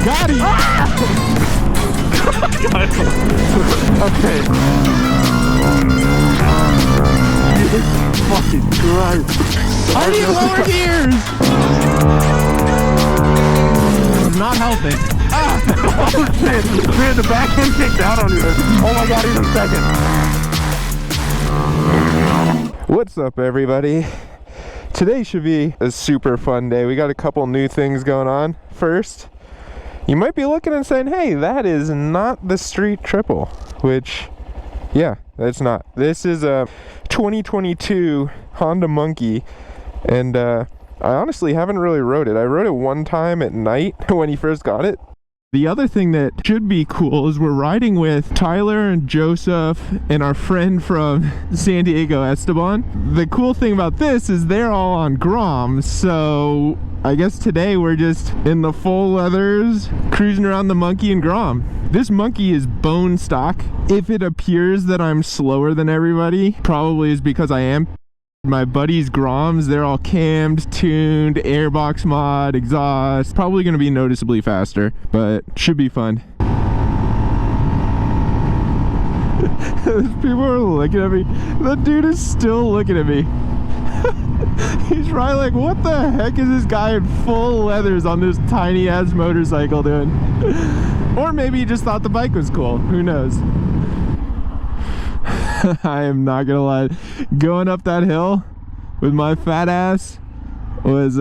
Got him! Okay. Jesus fucking Christ. I need lower gears! Not helping. Oh shit! Man, the back end kicked out on you. Oh my god, he's in second. What's up, everybody? Today should be a super fun day. We got a couple new things going on. First, you might be looking and saying, hey, that is not the street triple, which, yeah, that's not. This is a 2022 Honda Monkey, and I honestly haven't really rode it. I rode it one time at night when he first got it. The other thing that should be cool is we're riding with Tyler and Joseph and our friend from San Diego, Esteban. The cool thing about this is they're all on GROM, so I guess today we're just in the full leathers, cruising around the Monkey and GROM. This Monkey is bone stock. If it appears that I'm slower than everybody, probably is because I am. My buddies' GROMs, they're all cammed, tuned, airbox mod, exhaust. Probably going to be noticeably faster, but should be fun. People are looking at me. The dude is still looking at me. He's probably like, what the heck is this guy in full leathers on this tiny ass motorcycle doing? Or maybe he just thought the bike was cool. Who knows? I am not gonna lie, going up that hill with my fat ass was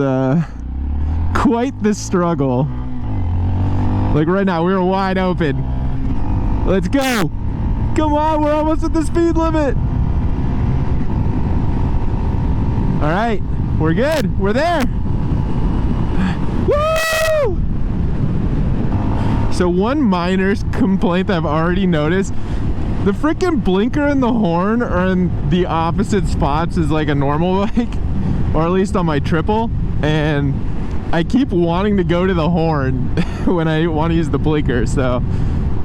quite the struggle. Like right now, we're wide open. Let's go! Come on, we're almost at the speed limit! Alright, we're good, we're there! Woo! So one minor complaint that I've already noticed, the freaking blinker and the horn are in the opposite spots as like a normal bike, or at least on my triple, and I keep wanting to go to the horn when I want to use the blinker, so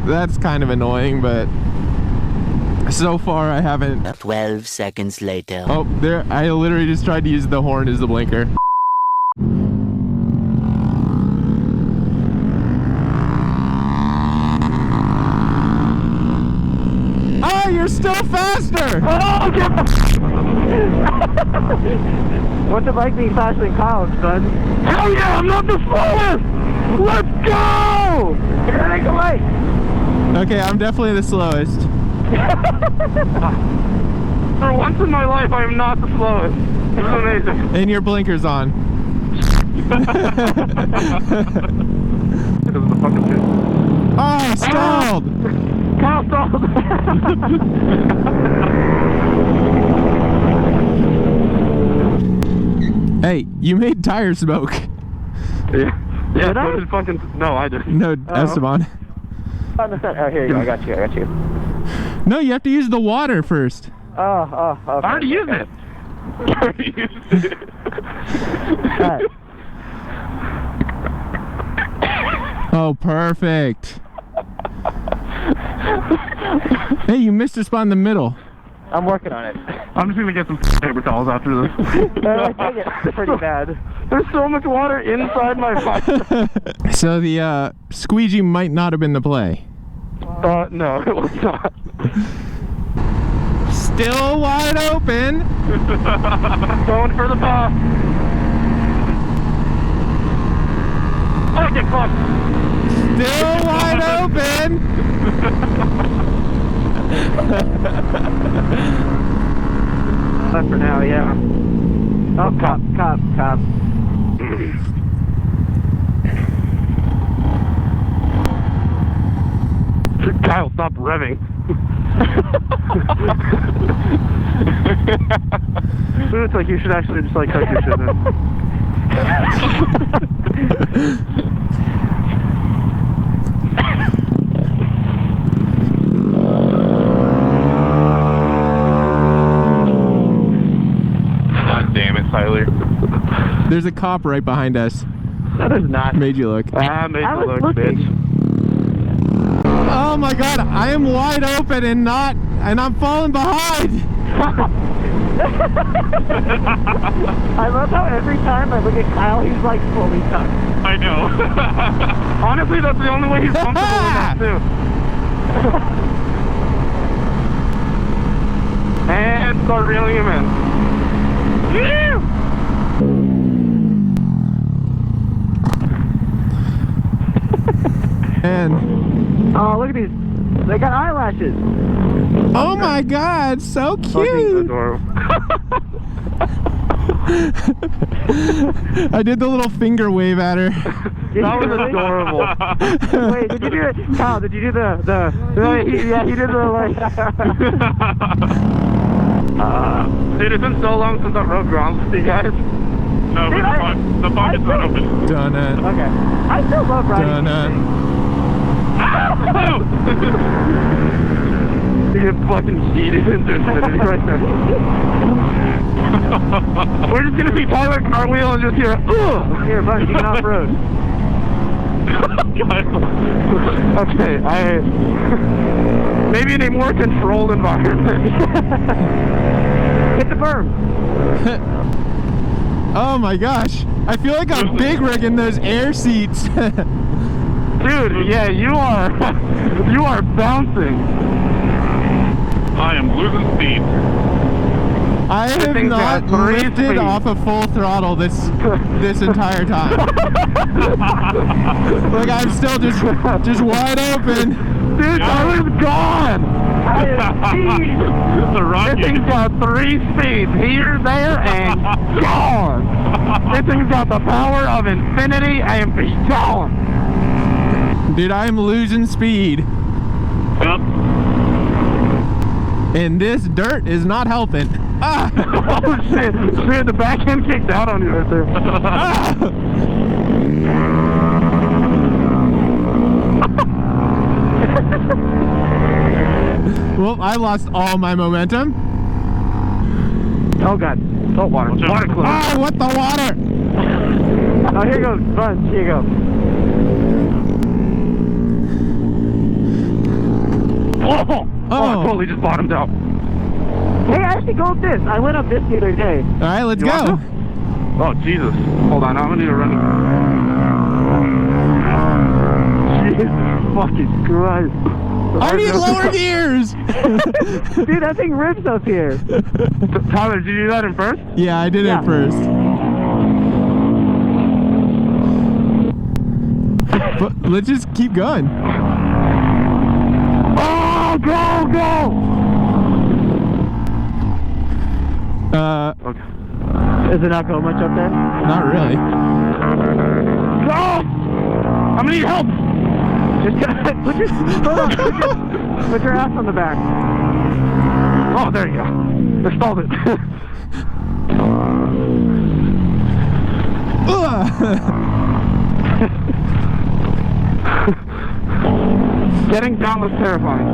that's kind of annoying, but so far I haven't. 12 seconds later. Oh, there, I literally just tried to use the horn as the blinker. You're still faster! Oh, what's it like being faster in college, son? Hell yeah, I'm not the slowest! Let's go! You're gonna make a way! Okay, I'm definitely the slowest. For once in my life, I am not the slowest. It's amazing. And your blinker's on. Oh, stalled! Kyle stalled! Hey, you made tire smoke. Yeah, so did fucking... No, I didn't. No, Esteban. Oh, here you go, I got you. No, you have to use the water first. Okay. I already used it. Right. Oh, perfect. Hey, you missed a spot in the middle. I'm working on it. I'm just gonna get some paper towels after this. It's pretty bad. There's so much water inside my bike. So the squeegee might not have been the play. No, it was not. Still wide open. Going for the ball. Oh, get caught. Still wide open. Left for now, yeah. Oh, cop. Kyle, stop revving. It's like you should actually just like tuck your shit in. God damn it, Tyler. There's a cop right behind us. That is not. Made you look. Made you look, bitch. Oh my god, I am wide open and I'm falling behind. I love how every time I look at Kyle, he's like fully tucked. I know. Honestly, that's the only way he's comfortable enough too. And start reeling him in. And Oh, look at these. They got eyelashes. oh my god, so Fucking cute. adorable. I did the little finger wave at her. That was adorable. Wait, did you do it? Kyle, did you do the yeah, he did the like. Dude, it's been so long since I rode Groms with you guys. No, but the pocket's not open. Done it. Okay. I still love riding. Done it. You get fucking cheated into infinity right there. We're just gonna see Tyler cartwheel and just hear, ugh! Here, buddy, you can off-road. Okay, maybe in a more controlled environment. Hit the berm. Oh my gosh. I feel like I'm big rigging those air seats. Dude, yeah, you are bouncing. I am losing speed. I have thing's not got 3 lifted speeds. off of full throttle this entire time. Like I'm still just wide open. Dude, Tyler's gone! The This rocket. thing's got 3 speeds, here, there, and gone! This thing's got the power of infinity and be gone! Dude, I am losing speed. Yep. And this dirt is not helping. Ah! Oh shit! Dude, the back end kicked out on you right there. Ah! Well, I lost all my momentum. Oh god. Salt water. Water close. Oh, what the water? Oh, here goes Buzz. Here you go. Oh! I Oh. totally just bottomed out. Hey, I actually go up this. I went up this the other day. All right, let's You go. want Oh, Jesus. Hold on, I'm gonna need to run. Jesus fucking Christ. I need lower gears. Dude, that thing rips us here. Tyler, did you do that in first? Yeah, I did Yeah. it first. But let's just keep going. Oh, go, go! Okay. Does it not go much up there? Not really. Go! I'm gonna need help! Just put your ass on the back. Oh, there you go. I stalled it. Getting down was terrifying.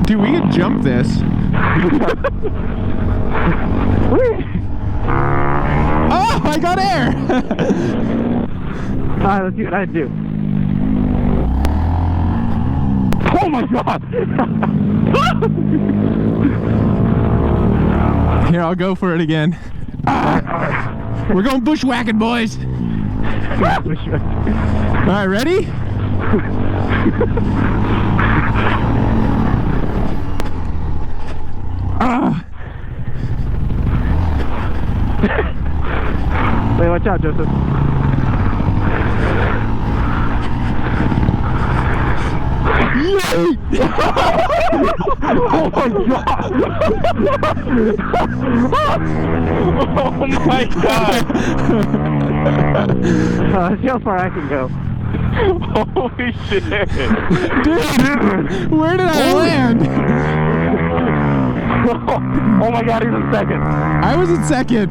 Dude, we could jump this. Oh, I got air. Alright, let's see what I do. Oh my god! Here, I'll go for it again. We're going bushwhacking, boys. All right, ready? Wait, watch out, Joseph. Oh my god! Oh my god! See how far I can go. Holy shit! Dude, where did I land? Oh my god, he's in second. I was in second.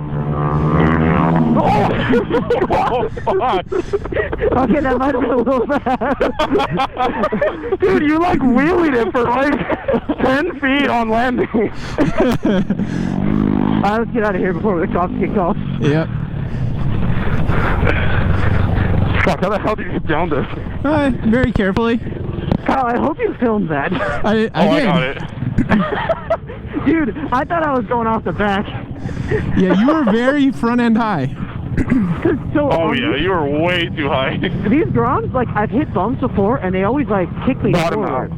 Oh fuck! Okay, that might have been a little fast. Dude, you like wheelied it for like 10 feet on landing. Alright, let's get out of here before the cops kick off. Yep. Fuck, how the hell did you get down there? Very carefully. Kyle, I hope you filmed that. I I did. got it. Dude, I thought I was going off the back. Yeah, you were very front end high. So Oh yeah, you were way too high. these Groms, like I've hit bumps before, and they always like kick me forward.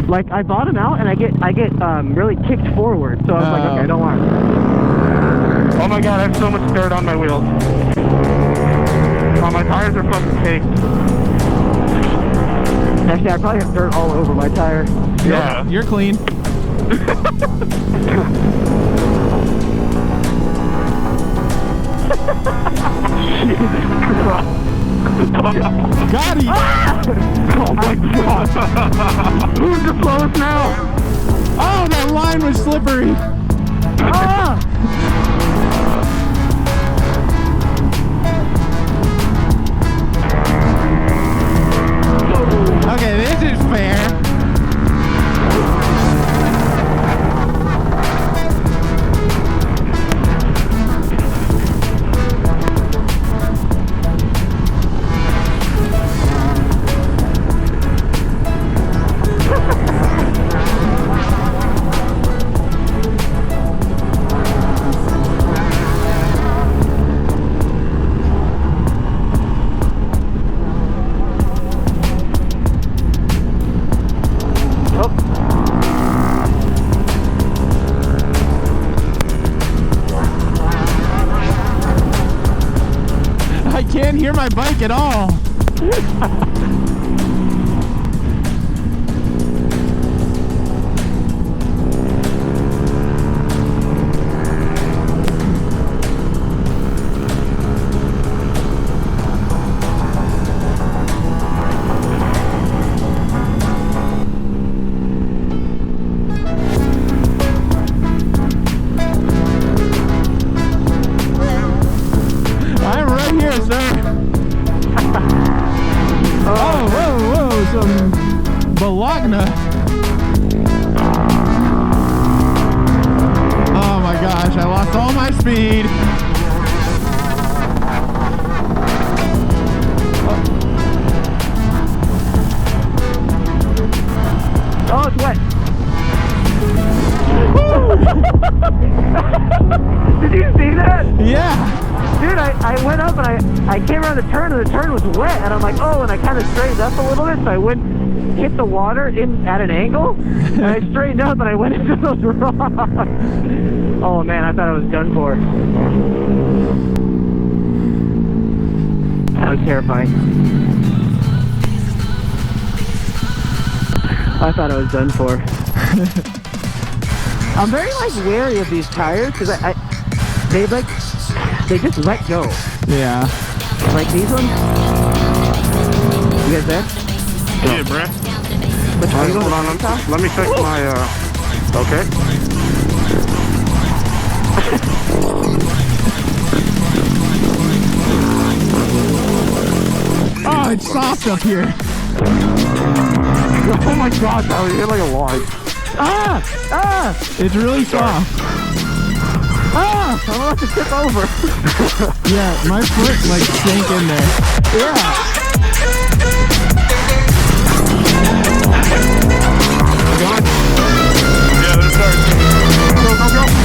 Like I bottom out, and I get really kicked forward. So I was like, okay, don't worry. Oh my god, I have so much dirt on my wheels. Oh, my tires are fucking caked. Actually, I probably have dirt all over my tire. Yeah. You're clean. Got him! Oh my god. Who's the slowest now? Oh, that line was slippery. Ah! Okay, this is fair. I can't hear my bike at all. I'm right here, sir. Oh, whoa, some Bologna. Oh my gosh, I lost all my speed. Oh, it's wet. Did you see that? Yeah. Dude, I went up and I came around the turn, and the turn was wet, and I'm like, oh, and I kind of straightened up a little bit, so I went, hit the water at an angle, and I straightened up, and I went into those rocks. Oh man, I thought I was done for. That was terrifying. I thought I was done for. I'm very like wary of these tires because they just let go. Yeah. Like these ones. You guys there? Yeah, bruh. Which one? Hold on, let me fix my, okay. Oh, it's soft up here. Oh my god, Tyler, you hit like a log. Ah! Ah! It's really soft. Ah! I'm about to tip over. Yeah, my foot like sank in there. Yeah. Yeah, there's ours. Go, go, go.